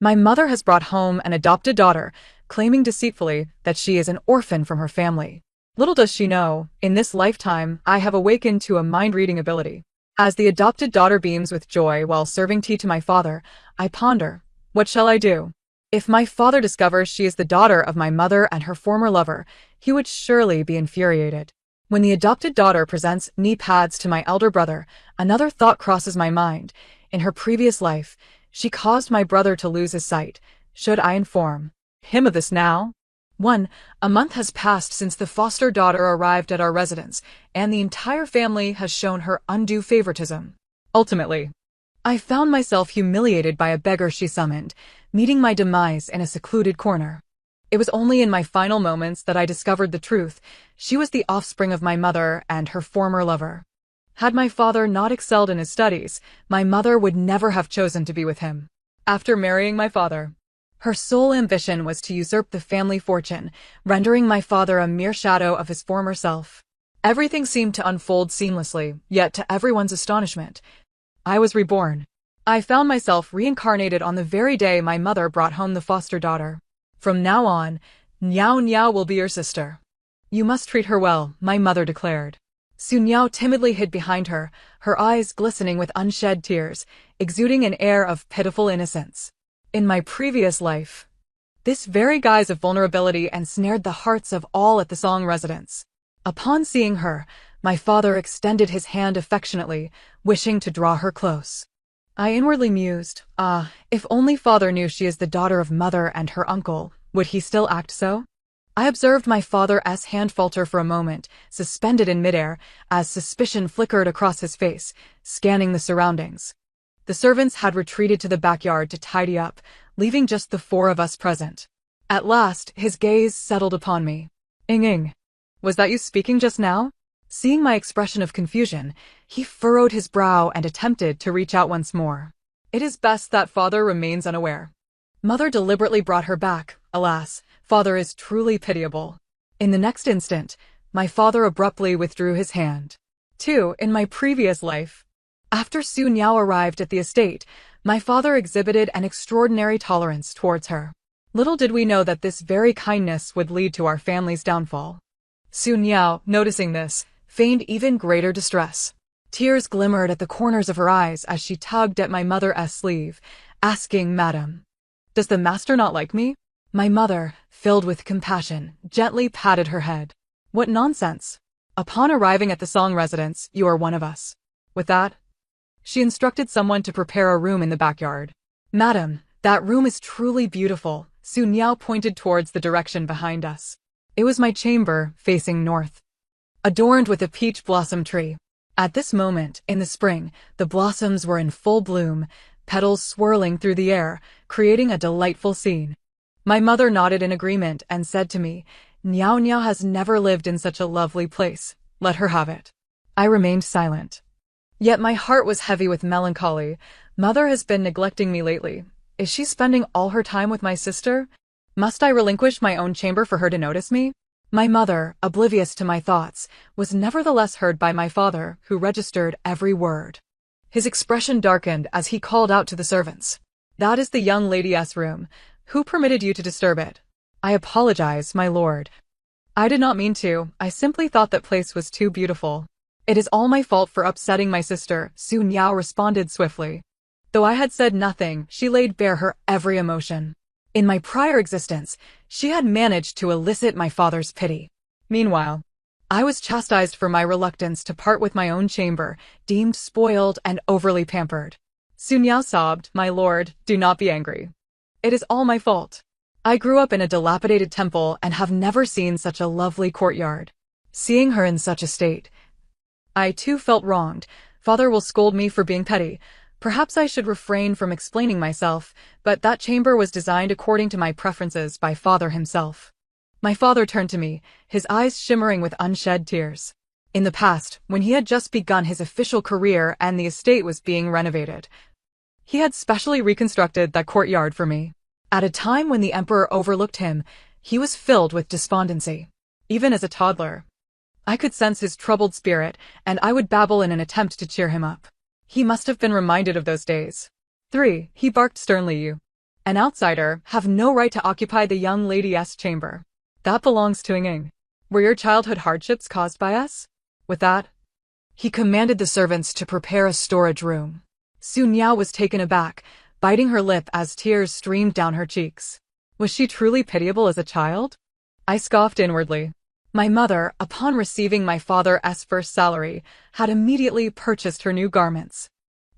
My mother has brought home an adopted daughter, claiming deceitfully that she is an orphan from her family. Little does she know, in this lifetime, I have awakened to a mind-reading ability. As the adopted daughter beams with joy while serving tea to my father, I ponder, what shall I do? If my father discovers she is the daughter of my mother and her former lover, he would surely be infuriated. When the adopted daughter presents knee pads to my elder brother, another thought crosses my mind. In her previous life, she caused my brother to lose his sight. Should I inform him of this now? A month has passed since the foster daughter arrived at our residence, and the entire family has shown her undue favoritism. Ultimately, I found myself humiliated by a beggar she summoned, meeting my demise in a secluded corner. It was only in my final moments that I discovered the truth. She was the offspring of my mother and her former lover. Had my father not excelled in his studies, my mother would never have chosen to be with him. After marrying my father, her sole ambition was to usurp the family fortune, rendering my father a mere shadow of his former self. Everything seemed to unfold seamlessly, yet to everyone's astonishment, I was reborn. I found myself reincarnated on the very day my mother brought home the foster daughter. From now on, Niao Niao will be your sister. You must treat her well, my mother declared. Su Niao timidly hid behind her, her eyes glistening with unshed tears, exuding an air of pitiful innocence. In my previous life, this very guise of vulnerability ensnared the hearts of all at the Song residence. Upon seeing her, my father extended his hand affectionately, wishing to draw her close. I inwardly mused, if only father knew she is the daughter of mother and her uncle, would he still act so? I observed my father's hand falter for a moment, suspended in midair, as suspicion flickered across his face, scanning the surroundings. The servants had retreated to the backyard to tidy up, leaving just the four of us present. At last, his gaze settled upon me. Ing. Was that you speaking just now? Seeing my expression of confusion, he furrowed his brow and attempted to reach out once more. It is best that father remains unaware. Mother deliberately brought her back. Alas, father is truly pitiable. In the next instant, my father abruptly withdrew his hand. In my previous life, after Su Niao arrived at the estate, my father exhibited an extraordinary tolerance towards her. Little did we know that this very kindness would lead to our family's downfall. Su Niao, noticing this, feigned even greater distress. Tears glimmered at the corners of her eyes as she tugged at my mother's sleeve, asking, Madam, does the master not like me? My mother, filled with compassion, gently patted her head. What nonsense! Upon arriving at the Song residence, you are one of us. With that, she instructed someone to prepare a room in the backyard. Madam, that room is truly beautiful. Su Niao pointed towards the direction behind us. It was my chamber, facing north, adorned with a peach blossom tree. At this moment, in the spring, the blossoms were in full bloom, petals swirling through the air, creating a delightful scene. My mother nodded in agreement and said to me, Niao Niao has never lived in such a lovely place. Let her have it. I remained silent. Yet my heart was heavy with melancholy. Mother has been neglecting me lately. Is she spending all her time with my sister? Must I relinquish my own chamber for her to notice me? My mother, oblivious to my thoughts, was nevertheless heard by my father, who registered every word. His expression darkened as he called out to the servants. That is the young lady's room. Who permitted you to disturb it? I apologize, my lord. I did not mean to. I simply thought that place was too beautiful. It is all my fault for upsetting my sister, Su Niao responded swiftly. Though I had said nothing, she laid bare her every emotion. In my prior existence, she had managed to elicit my father's pity. Meanwhile, I was chastised for my reluctance to part with my own chamber, deemed spoiled and overly pampered. Su Niao sobbed, My lord, do not be angry. It is all my fault. I grew up in a dilapidated temple and have never seen such a lovely courtyard. Seeing her in such a state, I too felt wronged. Father will scold me for being petty. Perhaps I should refrain from explaining myself, but that chamber was designed according to my preferences by father himself. My father turned to me, his eyes shimmering with unshed tears. In the past, when he had just begun his official career and the estate was being renovated, he had specially reconstructed that courtyard for me. At a time when the emperor overlooked him, he was filled with despondency. Even as a toddler, I could sense his troubled spirit, and I would babble in an attempt to cheer him up. He must have been reminded of those days. He barked sternly. You An outsider, have no right to occupy the young lady's chamber. That belongs to Ying. Were your childhood hardships caused by us? With that, he commanded the servants to prepare a storage room. Sun Yao was taken aback, biting her lip as tears streamed down her cheeks. Was she truly pitiable as a child? I scoffed inwardly. My mother, upon receiving my father's first salary, had immediately purchased her new garments.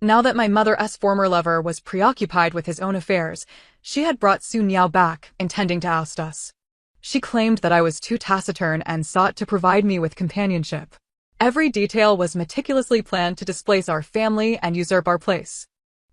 Now that my mother's former lover was preoccupied with his own affairs, she had brought Sun Yao back, intending to oust us. She claimed that I was too taciturn and sought to provide me with companionship. Every detail was meticulously planned to displace our family and usurp our place.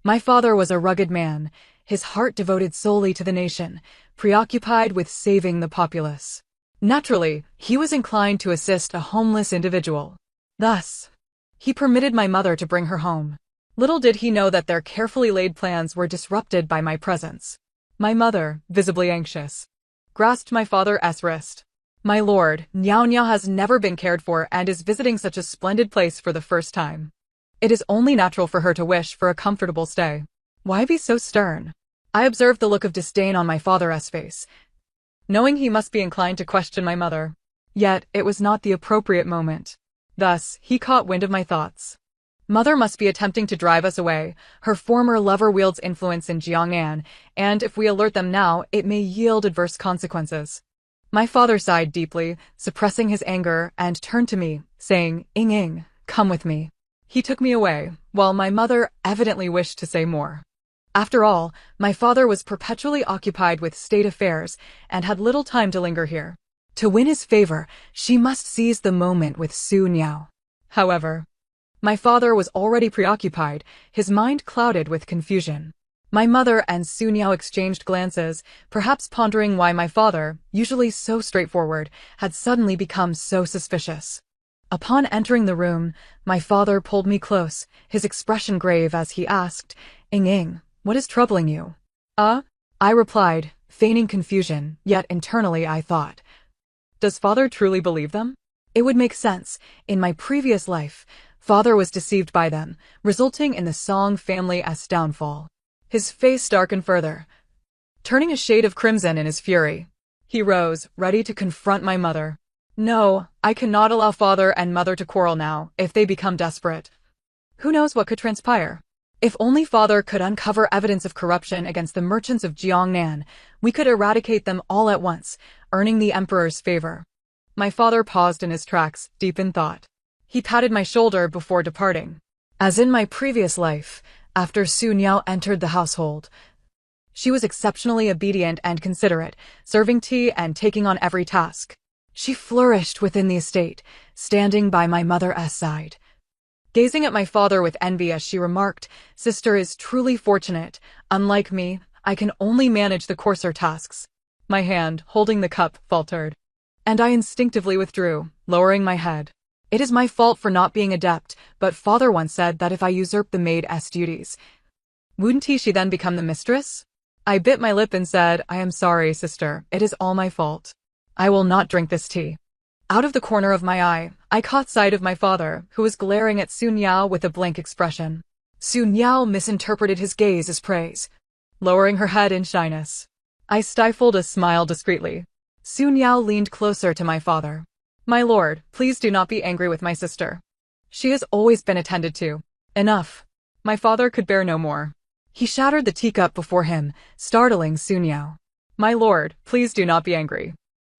My father was a rugged man, his heart devoted solely to the nation, preoccupied with saving the populace. Naturally, he was inclined to assist a homeless individual. Thus, he permitted my mother to bring her home. Little did he know that their carefully laid plans were disrupted by my presence. My mother, visibly anxious, grasped my father's wrist. My lord, Niao Niao has never been cared for and is visiting such a splendid place for the first time. It is only natural for her to wish for a comfortable stay. Why be so stern? I observed the look of disdain on my father's face, knowing he must be inclined to question my mother. Yet, it was not the appropriate moment. Thus, he caught wind of my thoughts. Mother must be attempting to drive us away. Her former lover wields influence in Jiangnan, and if we alert them now, it may yield adverse consequences. My father sighed deeply, suppressing his anger, and turned to me, saying, Ying, come with me. He took me away, while my mother evidently wished to say more. After all, my father was perpetually occupied with state affairs and had little time to linger here. To win his favor, she must seize the moment with Sun Yao. However, my father was already preoccupied, his mind clouded with confusion. My mother and Sun Yao exchanged glances, perhaps pondering why my father, usually so straightforward, had suddenly become so suspicious. Upon entering the room, my father pulled me close, his expression grave as he asked, Ying, what is troubling you? I replied, feigning confusion, yet internally I thought, does father truly believe them? It would make sense. In my previous life, father was deceived by them, resulting in the Song family's downfall. His face darkened further, turning a shade of crimson in his fury. He rose, ready to confront my mother. No, I cannot allow father and mother to quarrel now, if they become desperate. Who knows what could transpire? If only father could uncover evidence of corruption against the merchants of Jiangnan, we could eradicate them all at once, earning the emperor's favor. My father paused in his tracks, deep in thought. He patted my shoulder before departing. As in my previous life, after Sun Yao entered the household, she was exceptionally obedient and considerate, serving tea and taking on every task. She flourished within the estate, standing by my mother's side. Gazing at my father with envy as she remarked, Sister is truly fortunate. Unlike me, I can only manage the coarser tasks. My hand, holding the cup, faltered, and I instinctively withdrew, lowering my head. It is my fault for not being adept, but father once said that if I usurp the maid's duties, wouldn't she then become the mistress? I bit my lip and said, I am sorry, sister, it is all my fault. I will not drink this tea. Out of the corner of my eye, I caught sight of my father, who was glaring at Sun Yao with a blank expression. Sun Yao misinterpreted his gaze as praise, lowering her head in shyness. I stifled a smile discreetly. Sun Yao leaned closer to my father. My lord, please do not be angry with my sister. She has always been attended to. Enough. My father could bear no more. He shattered the teacup before him, startling Sun Yao. My lord, please do not be angry.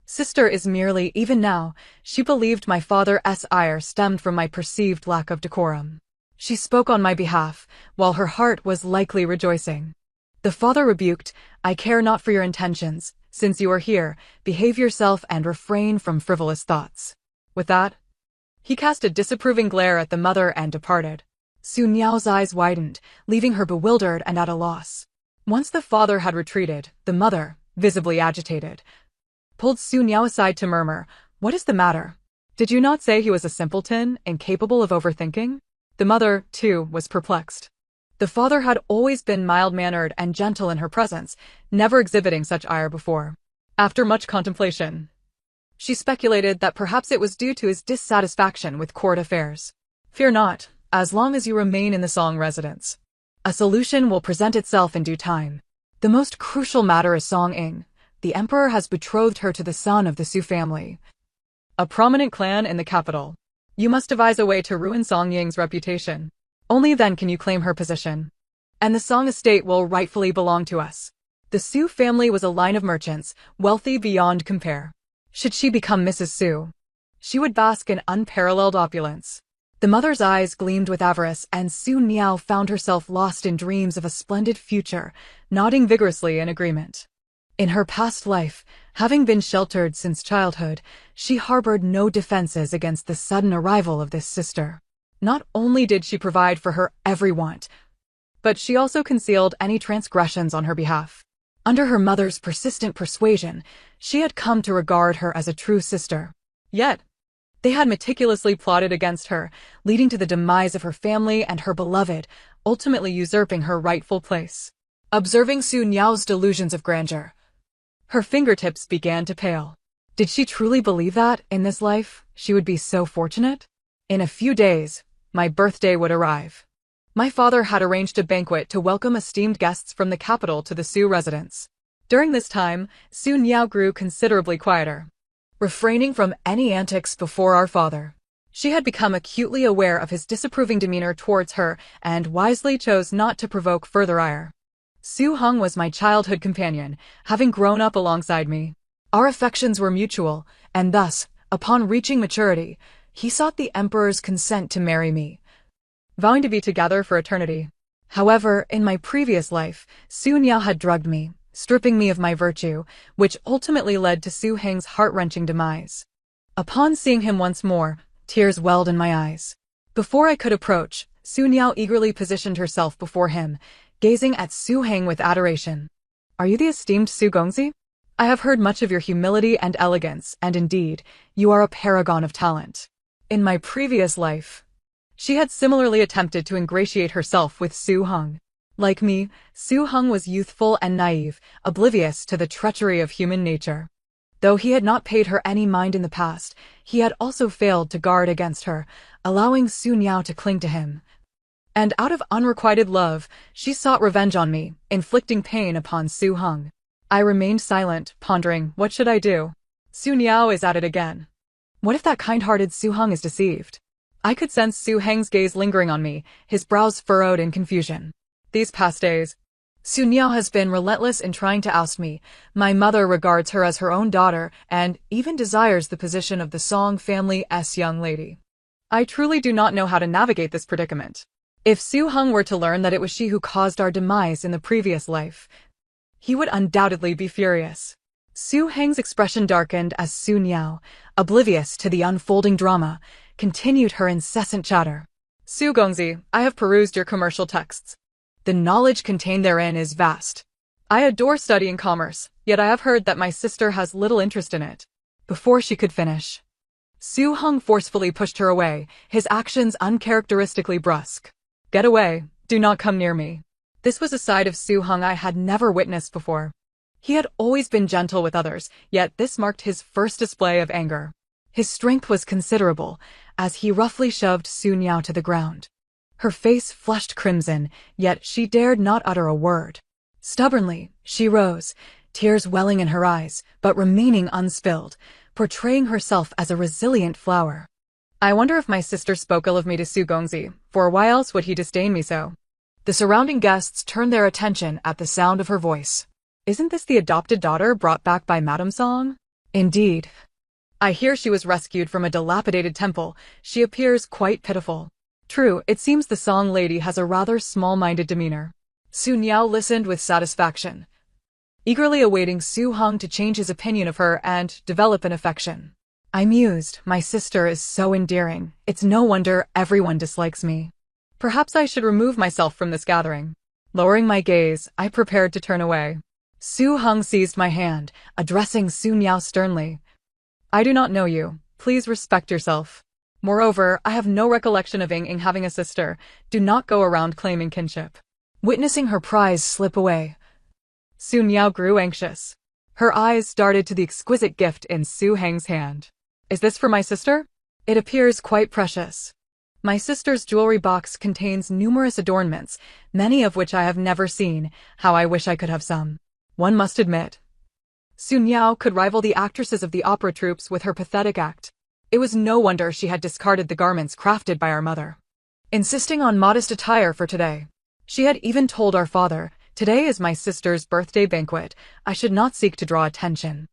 Sister is merely, even now, she believed my father's ire stemmed from my perceived lack of decorum. She spoke on my behalf, while her heart was likely rejoicing. The father rebuked, I care not for your intentions. Since you are here, behave yourself and refrain from frivolous thoughts. With that, he cast a disapproving glare at the mother and departed. Sun Yao's eyes widened, leaving her bewildered and at a loss. Once the father had retreated, the mother, visibly agitated, pulled Sun Yao aside to murmur, What is the matter? Did you not say he was a simpleton, incapable of overthinking? The mother, too, was perplexed. The father had always been mild-mannered and gentle in her presence, never exhibiting such ire before. After much contemplation, she speculated that perhaps it was due to his dissatisfaction with court affairs. Fear not, as long as you remain in the Song residence. A solution will present itself in due time. The most crucial matter is Song Ing. The emperor has betrothed her to the son of the Su family, a prominent clan in the capital. You must devise a way to ruin Song Ying's reputation. Only then can you claim her position. And the Song estate will rightfully belong to us. The Su family was a line of merchants, wealthy beyond compare. Should she become Mrs. Su, she would bask in unparalleled opulence. The mother's eyes gleamed with avarice, and Su Niao found herself lost in dreams of a splendid future, nodding vigorously in agreement. In her past life, having been sheltered since childhood, she harbored no defenses against the sudden arrival of this sister. Not only did she provide for her every want, but she also concealed any transgressions on her behalf. Under her mother's persistent persuasion, she had come to regard her as a true sister. Yet, they had meticulously plotted against her, leading to the demise of her family and her beloved, ultimately usurping her rightful place. Observing Su Niao's delusions of grandeur, her fingertips began to pale. Did she truly believe that, in this life, she would be so fortunate? In a few days, my birthday would arrive. My father had arranged a banquet to welcome esteemed guests from the capital to the Su residence. During this time, Su Niao grew considerably quieter, refraining from any antics before our father. She had become acutely aware of his disapproving demeanor towards her and wisely chose not to provoke further ire. Su Heng was my childhood companion, having grown up alongside me. Our affections were mutual, and thus, upon reaching maturity, he sought the emperor's consent to marry me, vowing to be together for eternity. However, in my previous life, Su Niao had drugged me, stripping me of my virtue, which ultimately led to Su Heng's heart-wrenching demise. Upon seeing him once more, tears welled in my eyes. Before I could approach, Su Niao eagerly positioned herself before him, gazing at Su Heng with adoration. Are you the esteemed Su Gongzi? I have heard much of your humility and elegance, and indeed, you are a paragon of talent. In my previous life, she had similarly attempted to ingratiate herself with Su Heng. Like me, Su Heng was youthful and naive, oblivious to the treachery of human nature. Though he had not paid her any mind in the past, he had also failed to guard against her, allowing Su Niao to cling to him. And out of unrequited love, she sought revenge on me, inflicting pain upon Su Heng. I remained silent, pondering, what should I do? Su Niao is at it again. What if that kind-hearted Su Heng is deceived? I could sense Su Heng's gaze lingering on me, his brows furrowed in confusion. These past days, Su Niao has been relentless in trying to oust me. My mother regards her as her own daughter and even desires the position of the Song family's young lady. I truly do not know how to navigate this predicament. If Su Heng were to learn that it was she who caused our demise in the previous life, he would undoubtedly be furious. Su Heng's expression darkened as Su Niao, oblivious to the unfolding drama, continued her incessant chatter. Su Gongzi, I have perused your commercial texts. The knowledge contained therein is vast. I adore studying commerce, yet I have heard that my sister has little interest in it. Before she could finish, Su Heng forcefully pushed her away, his actions uncharacteristically brusque. Get away, do not come near me. This was a side of Su Heng I had never witnessed before. He had always been gentle with others, yet this marked his first display of anger. His strength was considerable, as he roughly shoved Su Niao to the ground. Her face flushed crimson, yet she dared not utter a word. Stubbornly, she rose, tears welling in her eyes, but remaining unspilled, portraying herself as a resilient flower. I wonder if my sister spoke ill of me to Su Gongzi, for why else would he disdain me so? The surrounding guests turned their attention at the sound of her voice. Isn't this the adopted daughter brought back by Madame Song? Indeed. I hear she was rescued from a dilapidated temple. She appears quite pitiful. True, it seems the Song lady has a rather small-minded demeanor. Su Niao listened with satisfaction, eagerly awaiting Su Heng to change his opinion of her and develop an affection. I mused, my sister is so endearing, it's no wonder everyone dislikes me. Perhaps I should remove myself from this gathering. Lowering my gaze, I prepared to turn away. Su Heng seized my hand, addressing Su Niao sternly. I do not know you, please respect yourself. Moreover, I have no recollection of Ying having a sister, do not go around claiming kinship. Witnessing her prize slip away, Su Niao grew anxious. Her eyes darted to the exquisite gift in Su Heng's hand. Is this for my sister? It appears quite precious. My sister's jewelry box contains numerous adornments, many of which I have never seen. How I wish I could have some. One must admit, Sun Yao could rival the actresses of the opera troupes with her pathetic act. It was no wonder she had discarded the garments crafted by our mother, insisting on modest attire for today. She had even told our father, "Today is my sister's birthday banquet. I should not seek to draw attention,"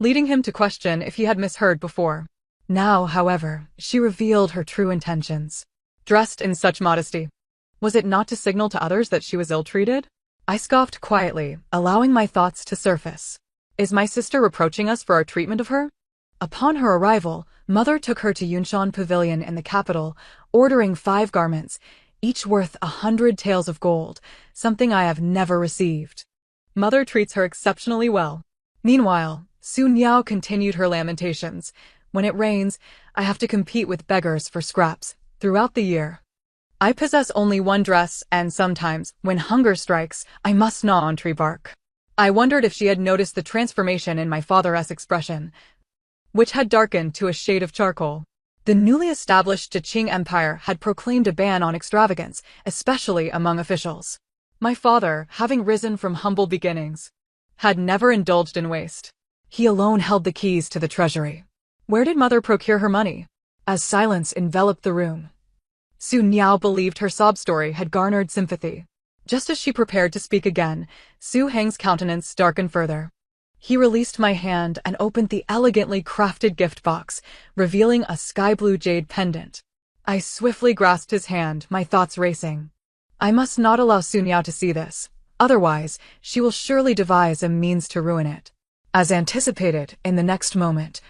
leading him to question if he had misheard before. Now, however, she revealed her true intentions. Dressed in such modesty, was it not to signal to others that she was ill-treated? I scoffed quietly, allowing my thoughts to surface. Is my sister reproaching us for our treatment of her? Upon her arrival, Mother took her to Yunshan Pavilion in the capital, ordering 5 garments, each worth 100 taels of gold, something I have never received. Mother treats her exceptionally well. Meanwhile, Sun Yao continued her lamentations. When it rains, I have to compete with beggars for scraps throughout the year. I possess only one dress, and sometimes, when hunger strikes, I must gnaw on tree bark. I wondered if she had noticed the transformation in my father's expression, which had darkened to a shade of charcoal. The newly established Qing Empire had proclaimed a ban on extravagance, especially among officials. My father, having risen from humble beginnings, had never indulged in waste. He alone held the keys to the treasury. Where did Mother procure her money? As silence enveloped the room, Sun Yao believed her sob story had garnered sympathy. Just as she prepared to speak again, Su Heng's countenance darkened further. He released my hand and opened the elegantly crafted gift box, revealing a sky-blue jade pendant. I swiftly grasped his hand, my thoughts racing. I must not allow Sun Yao to see this. Otherwise, she will surely devise a means to ruin it. As anticipated, in the next moment,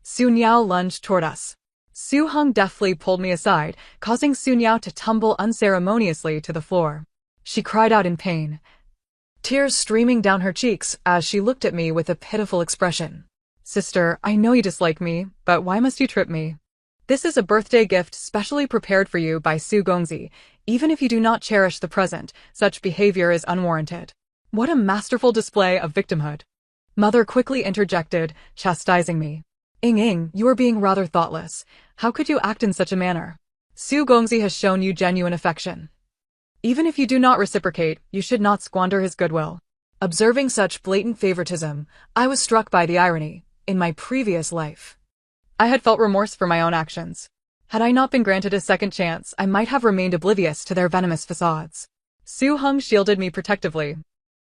Sun Yao lunged toward us. Su Heng deftly pulled me aside, causing Sun Yao to tumble unceremoniously to the floor. She cried out in pain, tears streaming down her cheeks as she looked at me with a pitiful expression. "Sister, I know you dislike me, but why must you trip me? This is a birthday gift specially prepared for you by Su Gongzi. Even if you do not cherish the present, such behavior is unwarranted." What a masterful display of victimhood. Mother quickly interjected, chastising me. "Ying, you are being rather thoughtless. How could you act in such a manner? Su Gongzi has shown you genuine affection. Even if you do not reciprocate, you should not squander his goodwill." Observing such blatant favoritism, I was struck by the irony. In my previous life, I had felt remorse for my own actions. Had I not been granted a second chance, I might have remained oblivious to their venomous facades. Su Heng shielded me protectively,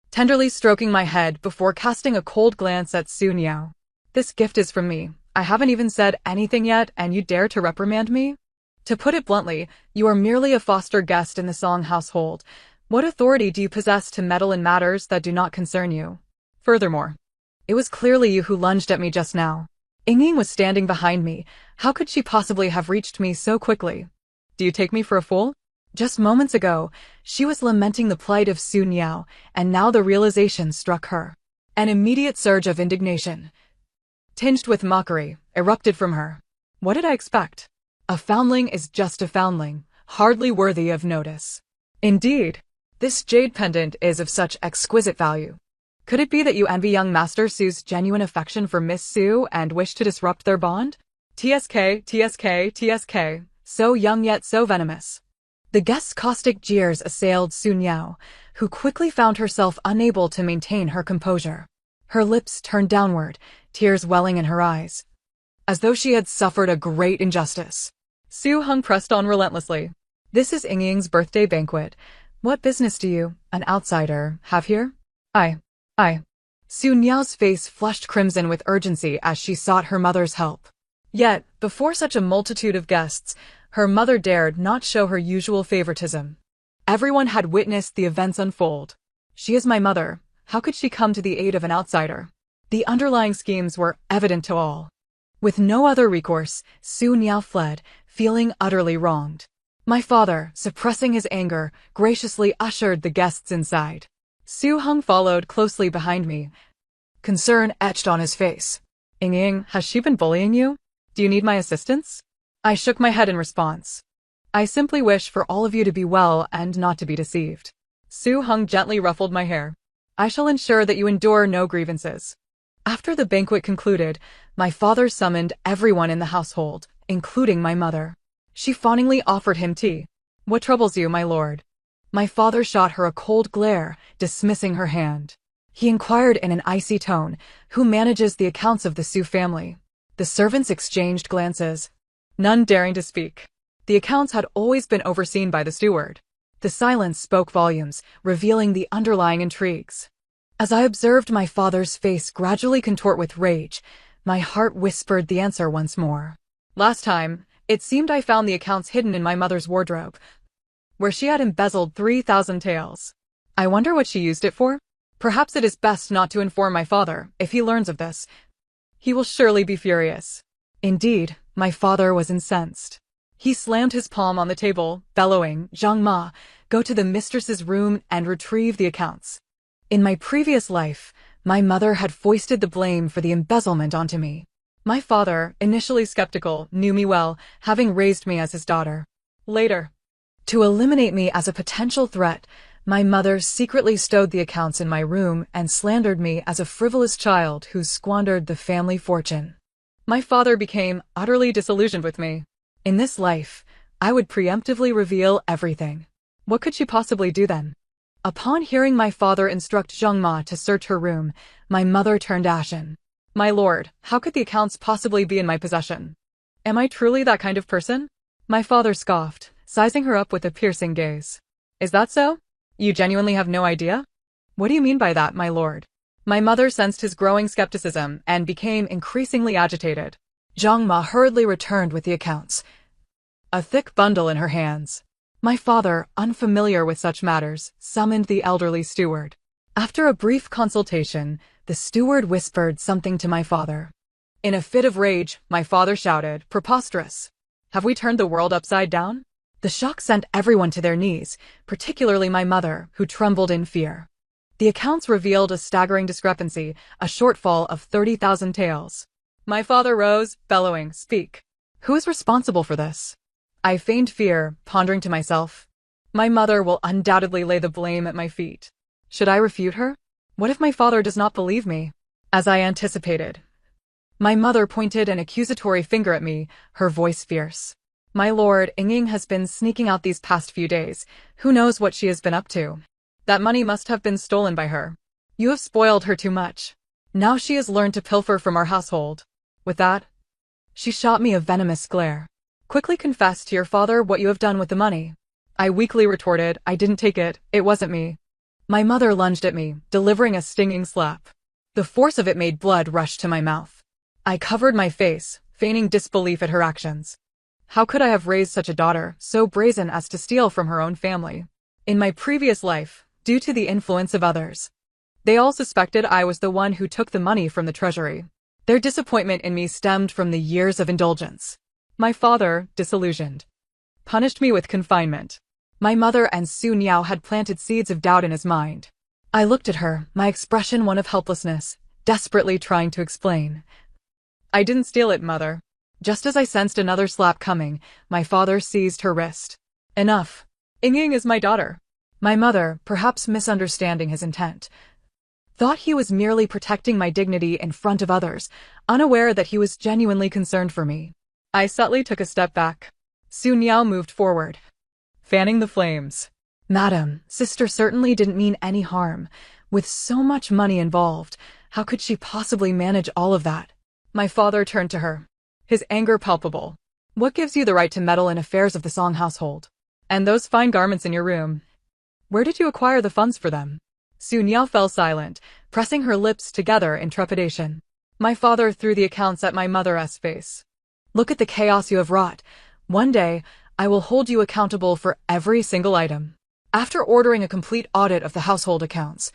tenderly stroking my head before casting a cold glance at Sun Yao. "This gift is from me. I haven't even said anything yet, and you dare to reprimand me? To put it bluntly, you are merely a foster guest in the Song household. What authority do you possess to meddle in matters that do not concern you? Furthermore, it was clearly you who lunged at me just now." Ying was standing behind me. How could she possibly have reached me so quickly? "Do you take me for a fool?" Just moments ago, she was lamenting the plight of Sun Yao, and now the realization struck her. An immediate surge of indignation, tinged with mockery, erupted from her. What did I expect? A foundling is just a foundling, hardly worthy of notice. Indeed, this jade pendant is of such exquisite value. Could it be that you envy young Master Su's genuine affection for Miss Su and wish to disrupt their bond? TSK, TSK, TSK, so young yet so venomous. The guest's caustic jeers assailed Sun Yao, who quickly found herself unable to maintain her composure. Her lips turned downward, tears welling in her eyes, as though she had suffered a great injustice. Su Heng pressed on relentlessly. "This is Ying's birthday banquet. What business do you, an outsider, have here?" I. Sun Yao's face flushed crimson with urgency as she sought her mother's help. Yet, before such a multitude of guests, her mother dared not show her usual favoritism. Everyone had witnessed the events unfold. She is my mother. How could she come to the aid of an outsider? The underlying schemes were evident to all. With no other recourse, Sun Yao fled, feeling utterly wronged. My father, suppressing his anger, graciously ushered the guests inside. Su Heng followed closely behind me, concern etched on his face. "Ying, has she been bullying you? Do you need my assistance?" I shook my head in response. "I simply wish for all of you to be well and not to be deceived." Su Heng gently ruffled my hair. "I shall ensure that you endure no grievances." After the banquet concluded, my father summoned everyone in the household, including my mother. She fawningly offered him tea. "What troubles you, my lord?" My father shot her a cold glare, dismissing her hand. He inquired in an icy tone, "Who manages the accounts of the Sioux family?" The servants exchanged glances, none daring to speak. The accounts had always been overseen by the steward. The silence spoke volumes, revealing the underlying intrigues. As I observed my father's face gradually contort with rage, my heart whispered the answer once more. Last time, it seemed I found the accounts hidden in my mother's wardrobe, where she had embezzled 3,000 taels. I wonder what she used it for? Perhaps it is best not to inform my father. If he learns of this, he will surely be furious. Indeed, my father was incensed. He slammed his palm on the table, bellowing, "Zhang Ma, go to the mistress's room and retrieve the accounts." In my previous life, my mother had foisted the blame for the embezzlement onto me. My father, initially skeptical, knew me well, having raised me as his daughter. Later, to eliminate me as a potential threat, my mother secretly stowed the accounts in my room and slandered me as a frivolous child who squandered the family fortune. My father became utterly disillusioned with me. In this life, I would preemptively reveal everything. What could she possibly do then? Upon hearing my father instruct Zhang Ma to search her room, my mother turned ashen. "My lord, how could the accounts possibly be in my possession? Am I truly that kind of person?" My father scoffed, sizing her up with a piercing gaze. "Is that so? You genuinely have no idea?" "What do you mean by that, my lord?" My mother sensed his growing skepticism and became increasingly agitated. Zhang Ma hurriedly returned with the accounts, a thick bundle in her hands. My father, unfamiliar with such matters, summoned the elderly steward. After a brief consultation, the steward whispered something to my father. In a fit of rage, my father shouted, "Preposterous! Have we turned the world upside down?" The shock sent everyone to their knees, particularly my mother, who trembled in fear. The accounts revealed a staggering discrepancy, a shortfall of 30,000 taels. My father rose, bellowing, "Speak! Who is responsible for this?" I feigned fear, pondering to myself, "My mother will undoubtedly lay the blame at my feet. Should I refute her? What if my father does not believe me?" As I anticipated, my mother pointed an accusatory finger at me, her voice fierce. "My lord, Ying has been sneaking out these past few days. Who knows what she has been up to? That money must have been stolen by her. You have spoiled her too much. Now she has learned to pilfer from our household." With that, she shot me a venomous glare. "Quickly confess to your father what you have done with the money." I weakly retorted, "I didn't take it, it wasn't me." My mother lunged at me, delivering a stinging slap. The force of it made blood rush to my mouth. I covered my face, feigning disbelief at her actions. How could I have raised such a daughter, so brazen as to steal from her own family? In my previous life, due to the influence of others, they all suspected I was the one who took the money from the treasury. Their disappointment in me stemmed from the years of indulgence. My father, disillusioned, punished me with confinement. My mother and Su Niao had planted seeds of doubt in his mind. I looked at her, my expression one of helplessness, desperately trying to explain. "I didn't steal it, mother." Just as I sensed another slap coming, my father seized her wrist. "Enough. Ying is my daughter." My mother, perhaps misunderstanding his intent, thought he was merely protecting my dignity in front of others, unaware that he was genuinely concerned for me. I subtly took a step back. Su Niao moved forward, fanning the flames. "Madam, sister certainly didn't mean any harm. With so much money involved, how could she possibly manage all of that?" My father turned to her, his anger palpable. "What gives you the right to meddle in affairs of the Song household? And those fine garments in your room, where did you acquire the funds for them?" Su Niao fell silent, pressing her lips together in trepidation. My father threw the accounts at my mother's face. "Look at the chaos you have wrought. One day, I will hold you accountable for every single item." After ordering a complete audit of the household accounts,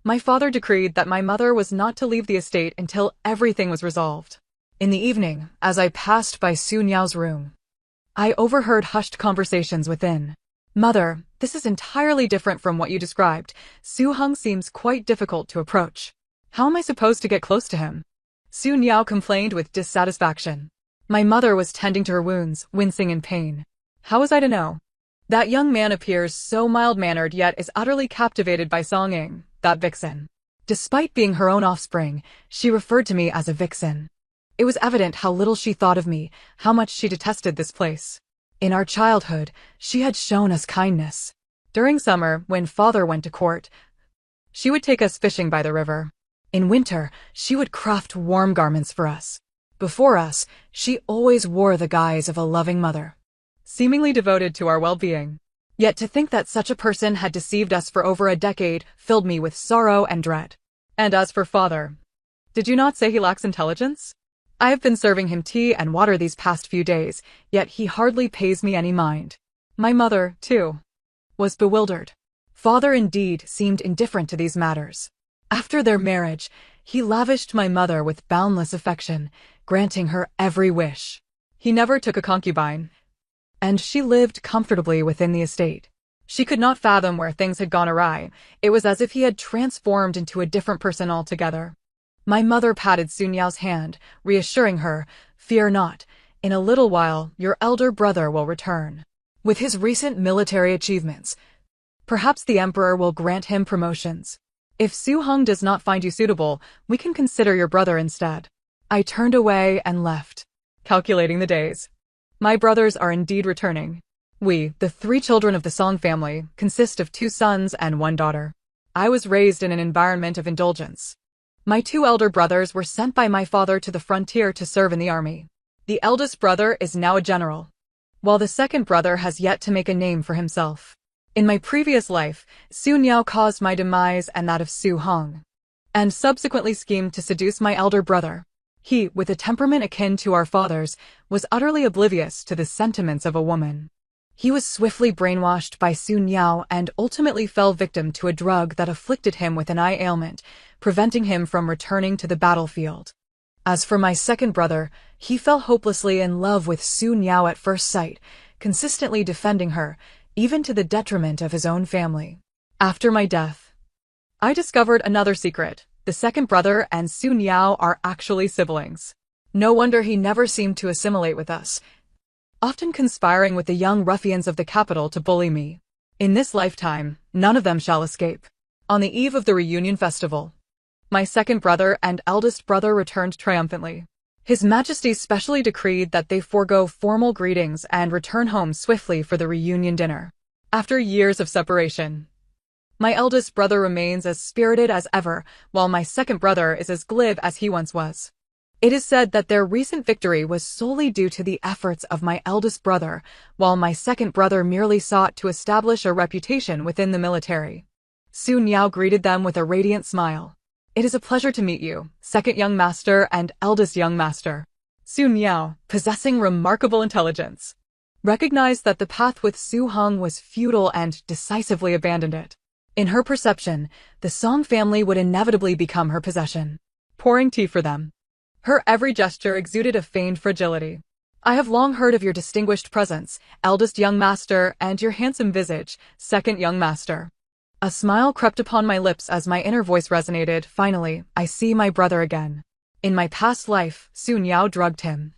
my father decreed that my mother was not to leave the estate until everything was resolved. In the evening, as I passed by Su Niao's room, I overheard hushed conversations within. "Mother, this is entirely different from what you described. Su Heng seems quite difficult to approach. How am I supposed to get close to him?" Su Niao complained with dissatisfaction. My mother was tending to her wounds, wincing in pain. "How was I to know? That young man appears so mild-mannered yet is utterly captivated by Song Ying, that vixen." Despite being her own offspring, she referred to me as a vixen. It was evident how little she thought of me, how much she detested this place. In our childhood, she had shown us kindness. During summer, when father went to court, she would take us fishing by the river. In winter, she would craft warm garments for us. Before us, she always wore the guise of a loving mother, seemingly devoted to our well-being. Yet to think that such a person had deceived us for over a decade filled me with sorrow and dread. And as for father, did you not say he lacks intelligence? I have been serving him tea and water these past few days, yet he hardly pays me any mind. My mother, too, was bewildered. Father indeed seemed indifferent to these matters. After their marriage, he lavished my mother with boundless affection, granting her every wish. He never took a concubine, and she lived comfortably within the estate. She could not fathom where things had gone awry. It was as if he had transformed into a different person altogether. My mother patted Sun Yao's hand, reassuring her, "Fear not, in a little while your elder brother will return. With his recent military achievements, perhaps the emperor will grant him promotions. If Su Hong does not find you suitable, we can consider your brother instead." I turned away and left, calculating the days. My brothers are indeed returning. We, the 3 children of the Song family, consist of 2 sons and 1 daughter. I was raised in an environment of indulgence. My 2 elder brothers were sent by my father to the frontier to serve in the army. The eldest brother is now a general, while the second brother has yet to make a name for himself. In my previous life, Sun Yao caused my demise and that of Su Hong, and subsequently schemed to seduce my elder brother. He, with a temperament akin to our father's, was utterly oblivious to the sentiments of a woman. He was swiftly brainwashed by Sun Yao and ultimately fell victim to a drug that afflicted him with an eye ailment, preventing him from returning to the battlefield. As for my second brother, he fell hopelessly in love with Sun Yao at first sight, consistently defending her, even to the detriment of his own family. After my death, I discovered another secret. The second brother and Sun Yao are actually siblings. No wonder he never seemed to assimilate with us, often conspiring with the young ruffians of the capital to bully me. In this lifetime, none of them shall escape. On the eve of the reunion festival, my second brother and eldest brother returned triumphantly. His Majesty specially decreed that they forego formal greetings and return home swiftly for the reunion dinner. After years of separation, my eldest brother remains as spirited as ever, while my second brother is as glib as he once was. It is said that their recent victory was solely due to the efforts of my eldest brother, while my second brother merely sought to establish a reputation within the military. Sun Yao greeted them with a radiant smile. "It is a pleasure to meet you, second young master and eldest young master." Sun Yao, possessing remarkable intelligence, recognized that the path with Su Hong was futile and decisively abandoned it. In her perception, the Song family would inevitably become her possession, pouring tea for them. Her every gesture exuded a feigned fragility. "I have long heard of your distinguished presence, eldest young master, and your handsome visage, second young master." A smile crept upon my lips as my inner voice resonated. Finally, I see my brother again. In my past life, Sun Yao drugged him,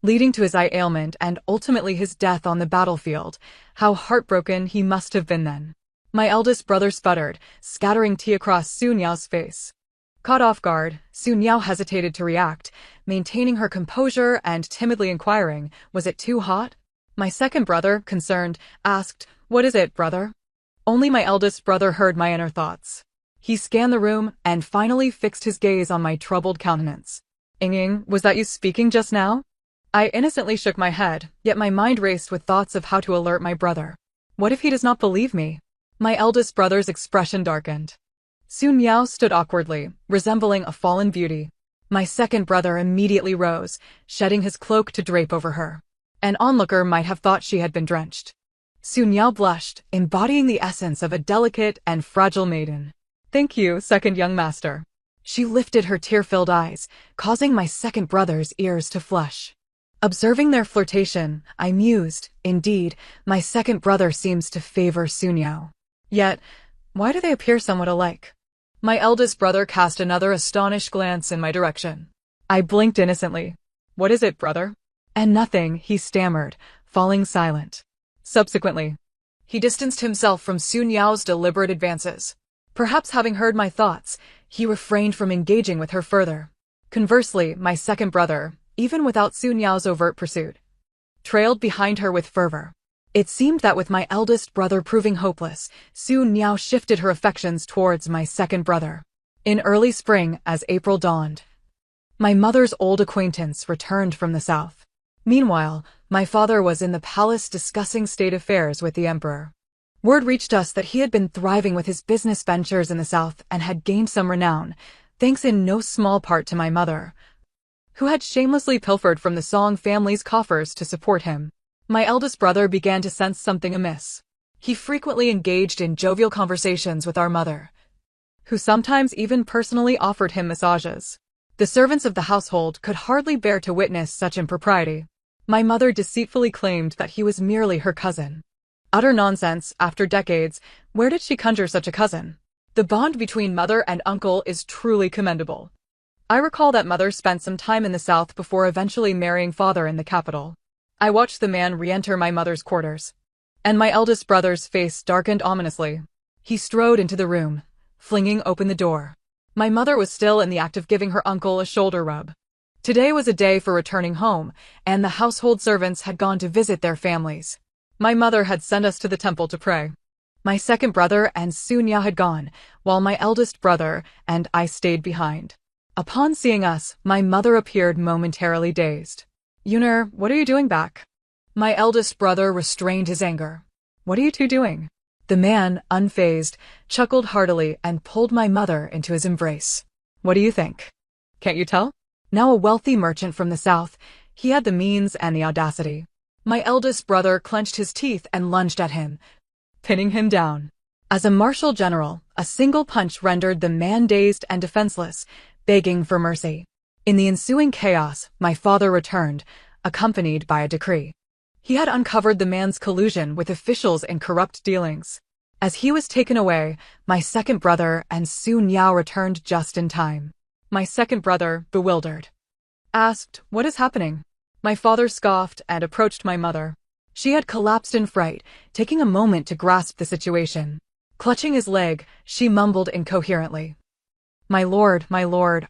leading to his eye ailment and ultimately his death on the battlefield. How heartbroken he must have been then. My eldest brother sputtered, scattering tea across Sun Yao's face. Caught off guard, Sun Yao hesitated to react, maintaining her composure and timidly inquiring, "Was it too hot?" My second brother, concerned, asked, "What is it, brother?" Only my eldest brother heard my inner thoughts. He scanned the room and finally fixed his gaze on my troubled countenance. "Ying, was that you speaking just now?" I innocently shook my head, yet my mind raced with thoughts of how to alert my brother. What if he does not believe me? My eldest brother's expression darkened. Sun Yao stood awkwardly, resembling a fallen beauty. My second brother immediately rose, shedding his cloak to drape over her. An onlooker might have thought she had been drenched. Sun Yao blushed, embodying the essence of a delicate and fragile maiden. "Thank you, second young master." She lifted her tear-filled eyes, causing my second brother's ears to flush. Observing their flirtation, I mused, indeed, my second brother seems to favor Sun Yao. Yet, why do they appear somewhat alike? My eldest brother cast another astonished glance in my direction. I blinked innocently. "What is it, brother?" "And nothing," he stammered, falling silent. Subsequently, he distanced himself from Sun Yao's deliberate advances. Perhaps having heard my thoughts, he refrained from engaging with her further. Conversely, my second brother, even without Sun Yao's overt pursuit, trailed behind her with fervor. It seemed that with my eldest brother proving hopeless, Su Niao shifted her affections towards my second brother. In early spring, as April dawned, my mother's old acquaintance returned from the south. Meanwhile, my father was in the palace discussing state affairs with the emperor. Word reached us that he had been thriving with his business ventures in the south and had gained some renown, thanks in no small part to my mother, who had shamelessly pilfered from the Song family's coffers to support him. My eldest brother began to sense something amiss. He frequently engaged in jovial conversations with our mother, who sometimes even personally offered him massages. The servants of the household could hardly bear to witness such impropriety. My mother deceitfully claimed that he was merely her cousin. Utter nonsense. After decades, where did she conjure such a cousin? The bond between mother and uncle is truly commendable. I recall that mother spent some time in the south before eventually marrying father in the capital. I watched the man re-enter my mother's quarters, and my eldest brother's face darkened ominously. He strode into the room, flinging open the door. My mother was still in the act of giving her uncle a shoulder rub. Today was a day for returning home, and the household servants had gone to visit their families. My mother had sent us to the temple to pray. My second brother and Su Niao had gone, while my eldest brother and I stayed behind. Upon seeing us, my mother appeared momentarily dazed. "Yuner, what are you doing back?" My eldest brother restrained his anger. "What are you two doing?" The man, unfazed, chuckled heartily and pulled my mother into his embrace. "What do you think? Can't you tell?" Now a wealthy merchant from the south, he had the means and the audacity. My eldest brother clenched his teeth and lunged at him, pinning him down. As a martial general, a single punch rendered the man dazed and defenseless, begging for mercy. In the ensuing chaos, my father returned, accompanied by a decree. He had uncovered the man's collusion with officials in corrupt dealings. As he was taken away, my second brother and Su Niao returned just in time. My second brother, bewildered, asked, "What is happening?" My father scoffed and approached my mother. She had collapsed in fright, taking a moment to grasp the situation. Clutching his leg, she mumbled incoherently, my lord,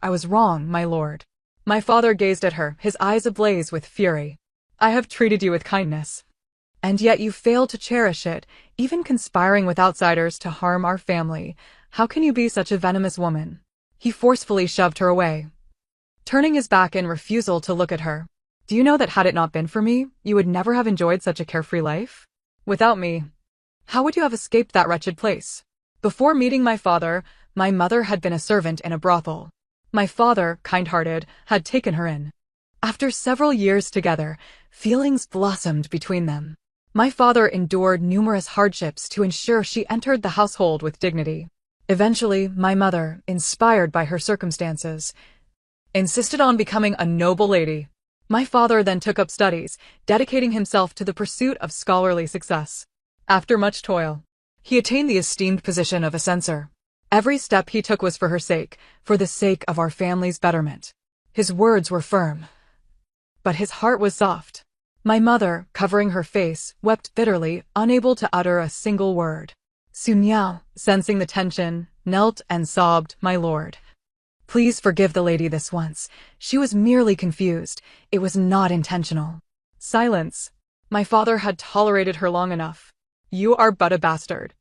I was wrong, my lord." My father gazed at her, his eyes ablaze with fury. "I have treated you with kindness, and yet you failed to cherish it, even conspiring with outsiders to harm our family. How can you be such a venomous woman?" He forcefully shoved her away, turning his back in refusal to look at her. "Do you know that had it not been for me, you would never have enjoyed such a carefree life? Without me, how would you have escaped that wretched place?" Before meeting my father, my mother had been a servant in a brothel. My father, kind-hearted, had taken her in. After several years together, feelings blossomed between them. My father endured numerous hardships to ensure she entered the household with dignity. Eventually, my mother, inspired by her circumstances, insisted on becoming a noble lady. My father then took up studies, dedicating himself to the pursuit of scholarly success. After much toil, he attained the esteemed position of a censor. Every step he took was for her sake, for the sake of our family's betterment. His words were firm, but his heart was soft. My mother, covering her face, wept bitterly, unable to utter a single word. Su Niao, sensing the tension, knelt and sobbed, "My lord, please forgive the lady this once. She was merely confused. It was not intentional." Silence. My father had tolerated her long enough. "You are but a bastard.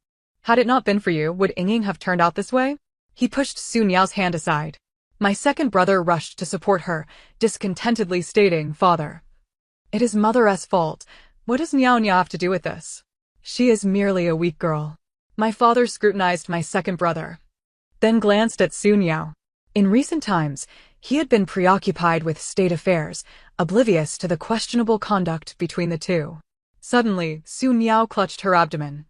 Had it not been for you, would Ying have turned out this way?" He pushed Su Niao's hand aside. My second brother rushed to support her, discontentedly stating, "Father, it is Mother's fault. What does Niao have to do with this? She is merely a weak girl." My father scrutinized my second brother, then glanced at Su Niao. In recent times, he had been preoccupied with state affairs, oblivious to the questionable conduct between the two. Suddenly, Su Niao clutched her abdomen,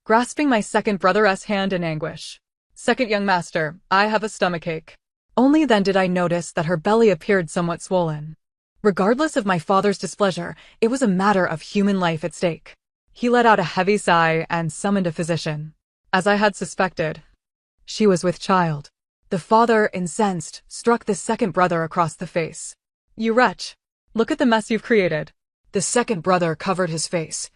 grasping my second brother's hand in anguish. "Second young master, I have a stomachache." Only then did I notice that her belly appeared somewhat swollen. Regardless of my father's displeasure, it was a matter of human life at stake. He let out a heavy sigh and summoned a physician. As I had suspected, she was with child. The father, incensed, struck the second brother across the face. "You wretch! Look at the mess you've created." The second brother covered his face,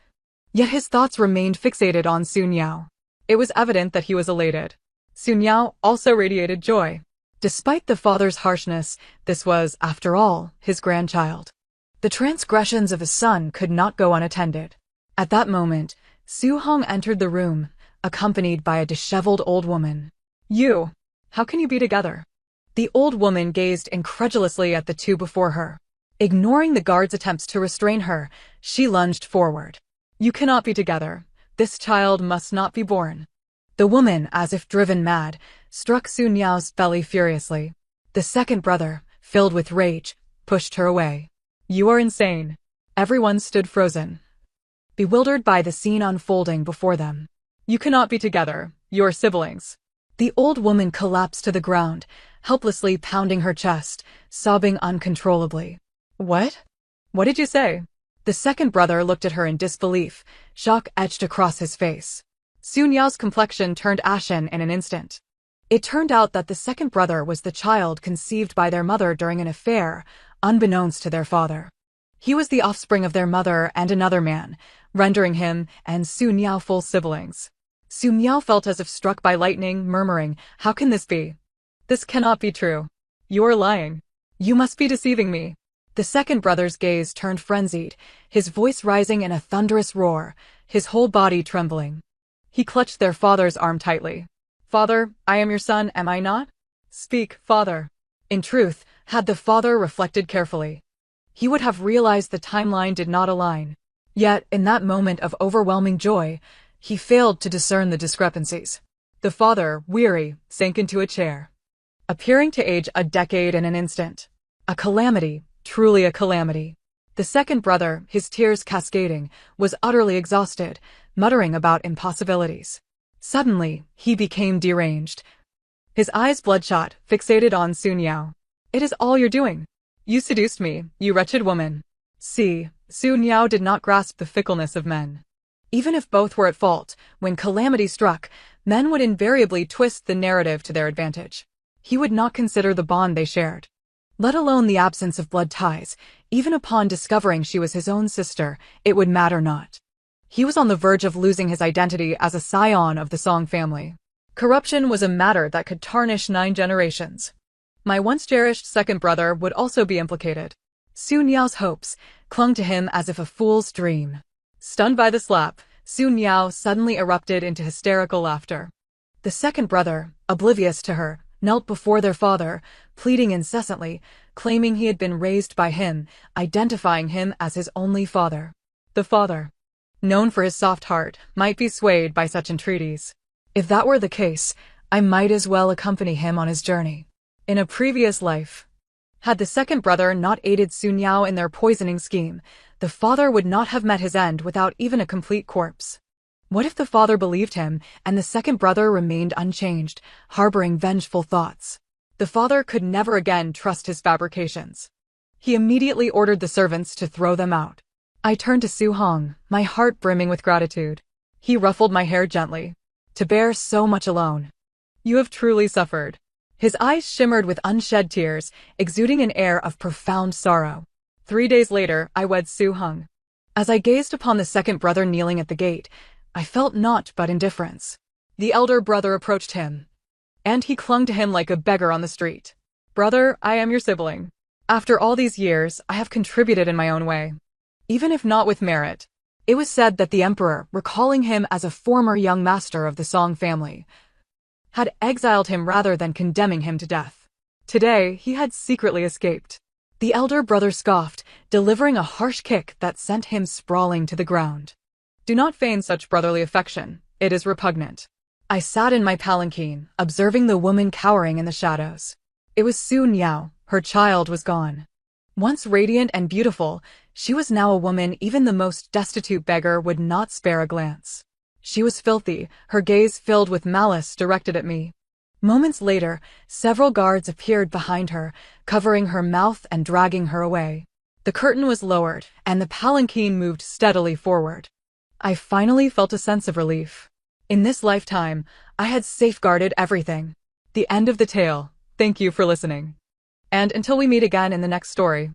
yet his thoughts remained fixated on Su Niao. It was evident that he was elated. Su Niao also radiated joy. Despite the father's harshness, this was, after all, his grandchild. The transgressions of his son could not go unattended. At that moment, Su Hong entered the room, accompanied by a disheveled old woman. You! How can you be together? The old woman gazed incredulously at the two before her. Ignoring the guard's attempts to restrain her, she lunged forward. You cannot be together. This child must not be born. The woman, as if driven mad, struck Su Niao's belly furiously. The second brother, filled with rage, pushed her away. You are insane. Everyone stood frozen, bewildered by the scene unfolding before them. You cannot be together. You're siblings. The old woman collapsed to the ground, helplessly pounding her chest, sobbing uncontrollably. What? What did you say? The second brother looked at her in disbelief, shock etched across his face. Su Niao's complexion turned ashen in an instant. It turned out that the second brother was the child conceived by their mother during an affair, unbeknownst to their father. He was the offspring of their mother and another man, rendering him and Su Niao full siblings. Su Niao felt as if struck by lightning, murmuring, How can this be? This cannot be true. You are lying. You must be deceiving me. The second brother's gaze turned frenzied, his voice rising in a thunderous roar, his whole body trembling. He clutched their father's arm tightly. Father, I am your son, am I not? Speak, father. In truth, had the father reflected carefully, he would have realized the timeline did not align. Yet, in that moment of overwhelming joy, he failed to discern the discrepancies. The father, weary, sank into a chair, appearing to age a decade in an instant. A calamity, truly a calamity. The second brother, his tears cascading, was utterly exhausted, muttering about impossibilities. Suddenly, he became deranged. His eyes bloodshot, fixated on Su Niao. It is all you're doing. You seduced me, you wretched woman. See, Su Niao did not grasp the fickleness of men. Even if both were at fault, when calamity struck, men would invariably twist the narrative to their advantage. He would not consider the bond they shared, let alone the absence of blood ties. Even upon discovering she was his own sister, it would matter not. He was on the verge of losing his identity as a scion of the Song family. Corruption was a matter that could tarnish 9 generations. My once-cherished second brother would also be implicated. Su Niao's hopes clung to him as if a fool's dream. Stunned by the slap, Su Niao suddenly erupted into hysterical laughter. The second brother, oblivious to her, knelt before their father, pleading incessantly, claiming he had been raised by him, identifying him as his only father. The father, known for his soft heart, might be swayed by such entreaties. If that were the case, I might as well accompany him on his journey. In a previous life, had the second brother not aided Su Niao in their poisoning scheme, the father would not have met his end without even a complete corpse. What if the father believed him, and the second brother remained unchanged, harboring vengeful thoughts? The father could never again trust his fabrications. He immediately ordered the servants to throw them out. I turned to Su Hong, my heart brimming with gratitude. He ruffled my hair gently. To bear so much alone. You have truly suffered. His eyes shimmered with unshed tears, exuding an air of profound sorrow. 3 days later, I wed Su Hong. As I gazed upon the second brother kneeling at the gate, I felt naught but indifference. The elder brother approached him, and he clung to him like a beggar on the street. Brother, I am your sibling. After all these years, I have contributed in my own way, even if not with merit. It was said that the emperor, recalling him as a former young master of the Song family, had exiled him rather than condemning him to death. Today, he had secretly escaped. The elder brother scoffed, delivering a harsh kick that sent him sprawling to the ground. Do not feign such brotherly affection, it is repugnant. I sat in my palanquin, observing the woman cowering in the shadows. It was Su Niao, her child was gone. Once radiant and beautiful, she was now a woman even the most destitute beggar would not spare a glance. She was filthy, her gaze filled with malice directed at me. Moments later, several guards appeared behind her, covering her mouth and dragging her away. The curtain was lowered, and the palanquin moved steadily forward. I finally felt a sense of relief. In this lifetime, I had safeguarded everything. The end of the tale. Thank you for listening. And until we meet again in the next story.